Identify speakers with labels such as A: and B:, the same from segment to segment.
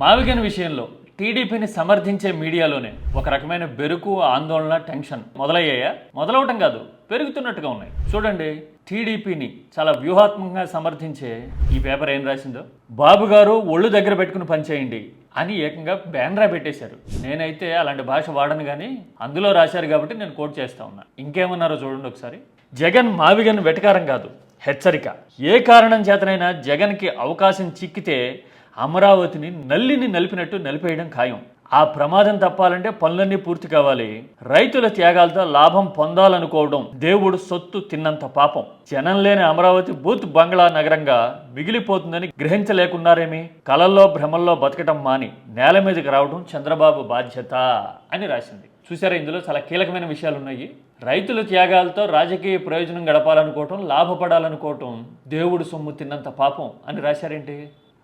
A: మావిగన్ విషయంలో టీడీపీని సమర్థించే మీడియాలోనే ఒక రకమైన బెరుకు, ఆందోళన, టెన్షన్ మొదలయ్యాయా? మొదలవటం కాదు, పెరుగుతున్నట్టుగా ఉన్నాయి. చూడండి, టీడీపీని చాలా వ్యూహాత్మకంగా సమర్థించే ఈ పేపర్ ఏం రాసిందో. బాబు గారు ఒళ్ళు దగ్గర పెట్టుకుని పనిచేయండి అని ఏకంగా బ్యానరా పెట్టేశారు. నేనైతే అలాంటి భాష వాడను, కానీ అందులో రాశారు కాబట్టి నేను కోట్ చేస్తా ఉన్నా. ఇంకేమన్నారో చూడండి ఒకసారి. జగన్ మావిగన్ వెటకారం కాదు, హెచ్చరిక. ఏ కారణం చేతనైనా జగన్కి అవకాశం చిక్కితే అమరావతిని నల్లిని నలిపినట్టు నలిపేయడం ఖాయం. ఆ ప్రమాదం తప్పాలంటే పనులన్నీ పూర్తి కావాలి. రైతుల త్యాగాలతో లాభం పొందాలనుకోవడం దేవుడు సొత్తు తిన్నంత పాపం. జనం లేని అమరావతి బూత్ బంగ్లా నగరంగా మిగిలిపోతుందని గ్రహించలేకున్నారేమి? కలల్లో భ్రమల్లో బతకటం మాని నేల మీదకి రావడం చంద్రబాబు బాధ్యత అని రాసింది. చూసారా, ఇందులో చాలా కీలకమైన విషయాలు ఉన్నాయి. రైతుల త్యాగాలతో రాజకీయ ప్రయోజనం గడపాలనుకోవటం, లాభపడాలనుకోవటం దేవుడు సొమ్ము తిన్నంత పాపం అని రాశారేంటి?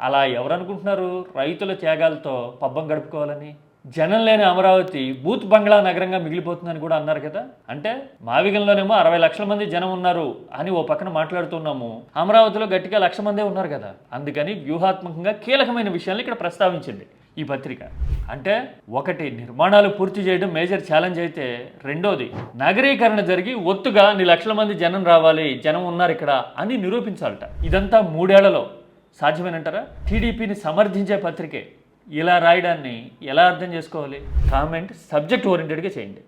A: అలా ఎవరనుకుంటున్నారు రైతుల త్యాగాలతో పబ్బం గడుపుకోవాలని? జనం లేని అమరావతి బూత్ బంగ్లా నగరంగా మిగిలిపోతుందని కూడా అన్నారు కదా. అంటే మావిగంలోనేమో 60 లక్షల మంది జనం ఉన్నారు అని ఓ పక్కన మాట్లాడుతున్నాము, అమరావతిలో గట్టిగా 1,00,000 మందే ఉన్నారు కదా. అందుకని వ్యూహాత్మకంగా కీలకమైన విషయాన్ని ఇక్కడ ప్రస్తావించింది ఈ పత్రిక. అంటే ఒకటి, నిర్మాణాలు పూర్తి చేయడం మేజర్ ఛాలెంజ్ అయితే, రెండోది నగరీకరణ జరిగి ఒత్తుగా 1 లక్షల మంది జనం రావాలి, జనం ఉన్నారు ఇక్కడ అని నిరూపించాలట. ఇదంతా 3 ఏళ్లలో సాధ్యమేనంటారా? టీడీపీని సమర్థించే పత్రికే ఇలా రాయడాన్ని ఎలా అర్థం చేసుకోవాలి? కామెంట్ సబ్జెక్ట్ ఓరియంటెడ్గా చేయండి.